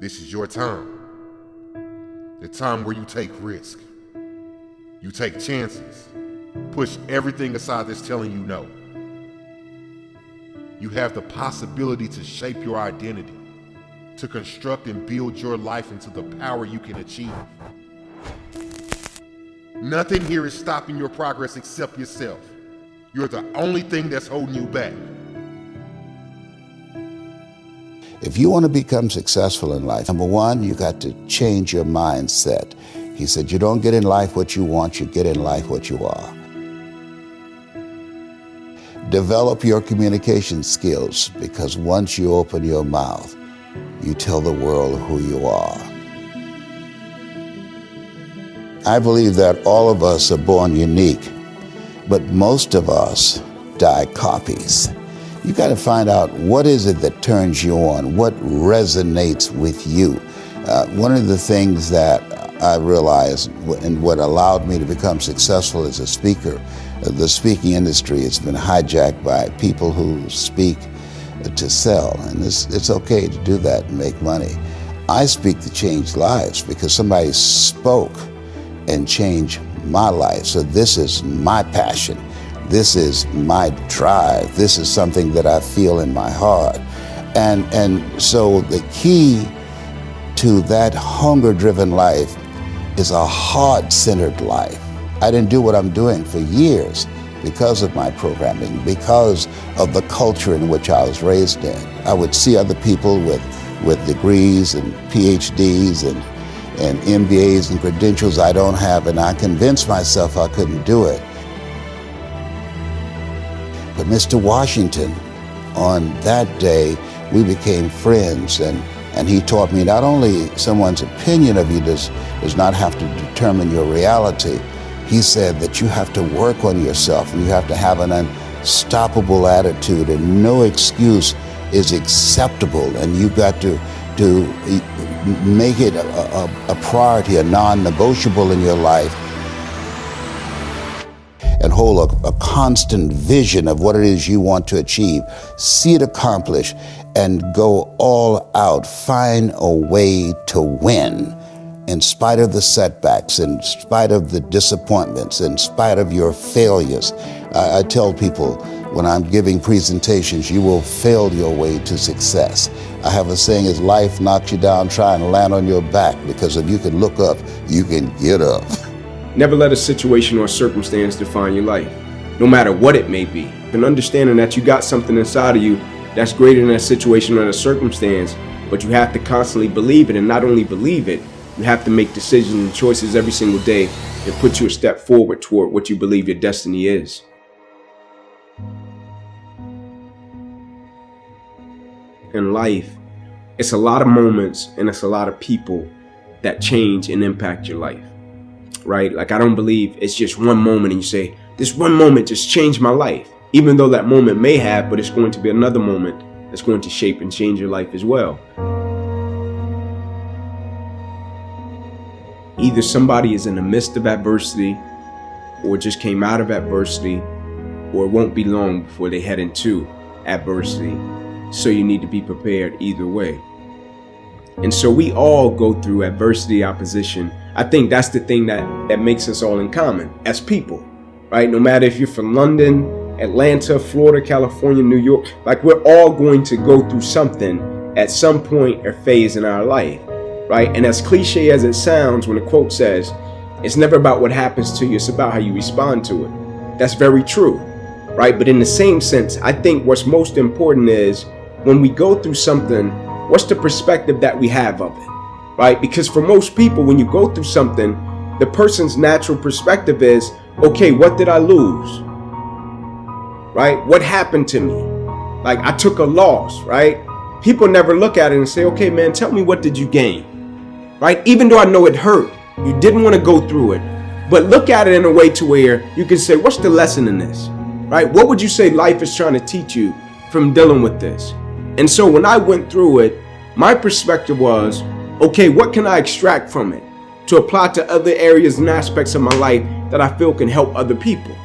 This is your time. The time where you take risk. You take chances. Push everything aside that's telling you no. You have the possibility to shape your identity, to construct and build your life into the power you can achieve. Nothing here is stopping your progress except yourself. You're the only thing that's holding you back. If you want to become successful in life, number one, you got to change your mindset. He said, you don't get in life what you want, you get in life what you are. Develop your communication skills, because once you open your mouth, you tell the world who you are. I believe that all of us are born unique, but most of us die copies. You got to find out what is it that turns you on, what resonates with you. One of the things that I realized and what allowed me to become successful as a speaker, the speaking industry has been hijacked by people who speak to sell, and it's okay to do that and make money. I speak to change lives because somebody spoke and changed my life. So this is my passion. This is my drive. This is something that I feel in my heart. And so the key to that hunger-driven life is a heart-centered life. I didn't do what I'm doing for years because of my programming, because of the culture in which I was raised in. I would see other people with degrees and PhDs and MBAs and credentials I don't have, and I convinced myself I couldn't do it. But Mr. Washington, on that day, we became friends, and he taught me not only someone's opinion of you does not have to determine your reality. He said that you have to work on yourself, and you have to have an unstoppable attitude, and no excuse is acceptable, and you've got to make it a priority, a non-negotiable in your life, and hold a constant vision of what it is you want to achieve. See it accomplished and go all out. Find a way to win in spite of the setbacks, in spite of the disappointments, in spite of your failures. I tell people when I'm giving presentations, you will fail your way to success. I have a saying, as life knocks you down, try and land on your back, because if you can look up, you can get up. Never let a situation or circumstance define your life, no matter what it may be. And understanding that you got something inside of you that's greater than a situation or a circumstance, but you have to constantly believe it, and not only believe it, you have to make decisions and choices every single day that put you a step forward toward what you believe your destiny is. In life, it's a lot of moments and it's a lot of people that change and impact your life. Right? Like, I don't believe it's just one moment and you say, this one moment just changed my life. Even though that moment may have, but it's going to be another moment that's going to shape and change your life as well. Either somebody is in the midst of adversity, or just came out of adversity, or it won't be long before they head into adversity. So you need to be prepared either way. And so we all go through adversity, opposition. I think that's the thing that makes us all in common as people, right? No matter if you're from London, Atlanta, Florida, California, New York, like, we're all going to go through something at some point or phase in our life, right? And as cliche as it sounds, when the quote says, it's never about what happens to you, it's about how you respond to it. That's very true, right? But in the same sense, I think what's most important is when we go through something, what's the perspective that we have of it? Right? Because for most people, when you go through something, the person's natural perspective is, okay, what did I lose? Right? What happened to me? Like, I took a loss, right? People never look at it and say, okay, man, tell me, what did you gain? Right? Even though I know it hurt, you didn't want to go through it, but look at it in a way to where you can say, what's the lesson in this? Right? What would you say life is trying to teach you from dealing with this? And so when I went through it, my perspective was, okay, what can I extract from it to apply to other areas and aspects of my life that I feel can help other people?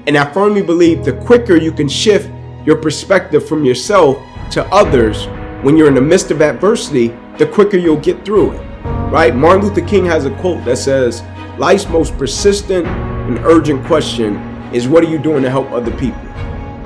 And I firmly believe the quicker you can shift your perspective from yourself to others when you're in the midst of adversity, the quicker you'll get through it, right? Martin Luther King has a quote that says, life's most persistent and urgent question is, what are you doing to help other people?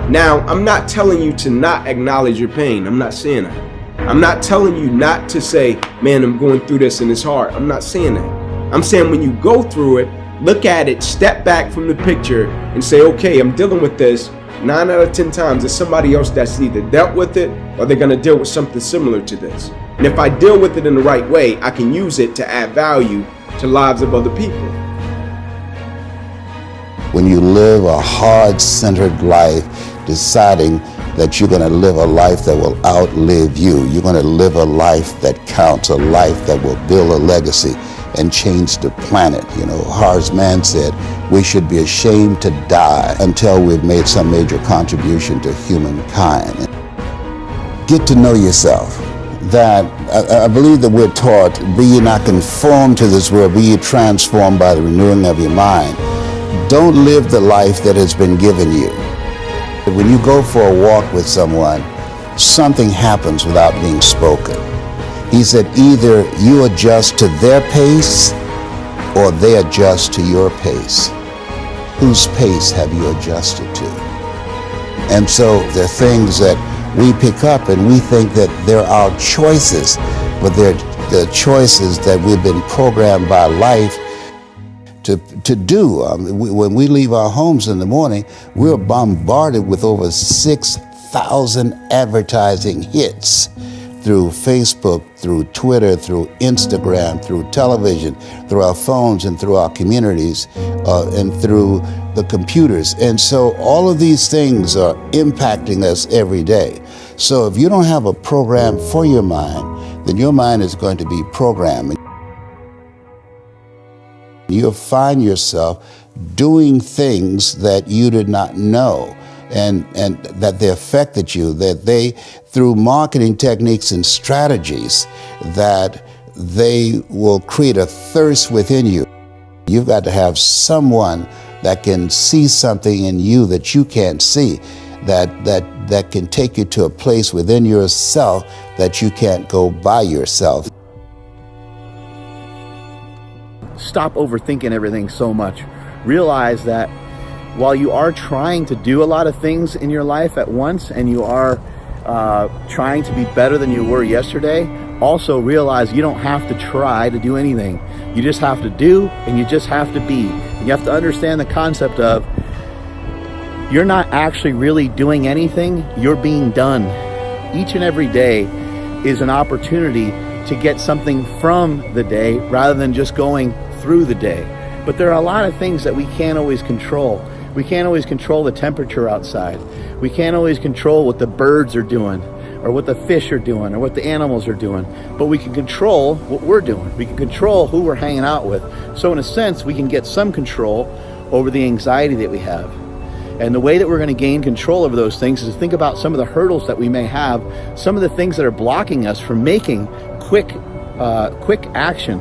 Now, I'm not telling you to not acknowledge your pain. I'm not saying that. I'm not telling you not to say, man, I'm going through this and it's hard. I'm not saying that. I'm saying when you go through it, look at it, step back from the picture and say, okay, I'm dealing with this. 9 out of 10 times, there's somebody else that's either dealt with it or they're going to deal with something similar to this. And if I deal with it in the right way, I can use it to add value to lives of other people. When you live a heart-centered life, deciding that you're going to live a life that will outlive you, you're going to live a life that counts, a life that will build a legacy and change the planet. You know, Har's man said, we should be ashamed to die until we've made some major contribution to humankind. Get to know yourself. That I believe that we're taught, be ye not conformed to this world, be ye transformed by the renewing of your mind. Don't live the life that has been given you. When you go for a walk with someone, something happens without being spoken. He said either you adjust to their pace or they adjust to your pace. Whose pace have you adjusted to? And so there are things that we pick up and we think that they're our choices, but they're the choices that we've been programmed by life to do. When we leave our homes in the morning, we're bombarded with over 6,000 advertising hits through Facebook, through Twitter, through Instagram, through television, through our phones and through our communities, and through the computers. And so all of these things are impacting us every day. So if you don't have a program for your mind, then your mind is going to be programmed. You'll find yourself doing things that you did not know, and that they affected you, that they, through marketing techniques and strategies, that they will create a thirst within you. You've got to have someone that can see something in you that you can't see, that can take you to a place within yourself that you can't go by yourself. Stop overthinking everything so much. Realize that while you are trying to do a lot of things in your life at once, and you are trying to be better than you were yesterday, also realize you don't have to try to do anything. You just have to do, and you just have to be. And you have to understand the concept of you're not actually really doing anything, you're being done. Each and every day is an opportunity to get something from the day rather than just going through the day. But there are a lot of things that we can't always control. We can't always control the temperature outside. We can't always control what the birds are doing, or what the fish are doing, or what the animals are doing. But we can control what we're doing. We can control who we're hanging out with. So in a sense, we can get some control over the anxiety that we have. And the way that we're going to gain control over those things is to think about some of the hurdles that we may have, some of the things that are blocking us from making quick action.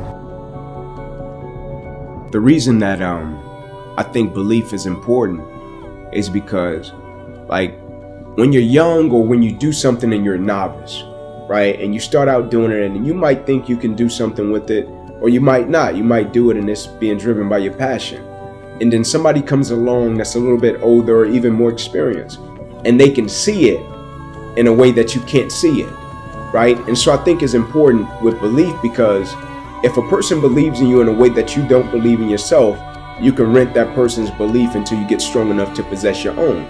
The reason that I think belief is important is because, like, when you're young or when you do something and you're a novice, right, and you start out doing it and you might think you can do something with it, or you might not. You might do it and it's being driven by your passion. And then somebody comes along that's a little bit older or even more experienced, and they can see it in a way that you can't see it, right? And so I think it's important with belief, because if a person believes in you in a way that you don't believe in yourself, you can rent that person's belief until you get strong enough to possess your own,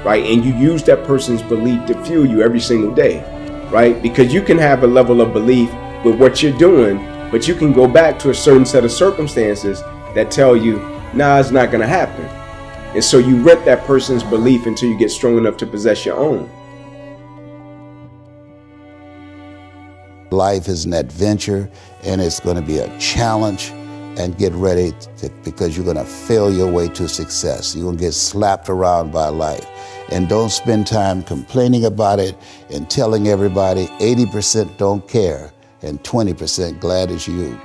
right? And you use that person's belief to fuel you every single day, right? Because you can have a level of belief with what you're doing, but you can go back to a certain set of circumstances that tell you, nah, it's not going to happen. And so you rent that person's belief until you get strong enough to possess your own. Life is an adventure, and it's going to be a challenge, and get ready because you're going to fail your way to success. You're going to get slapped around by life. And don't spend time complaining about it and telling everybody 80% don't care and 20% glad it's you.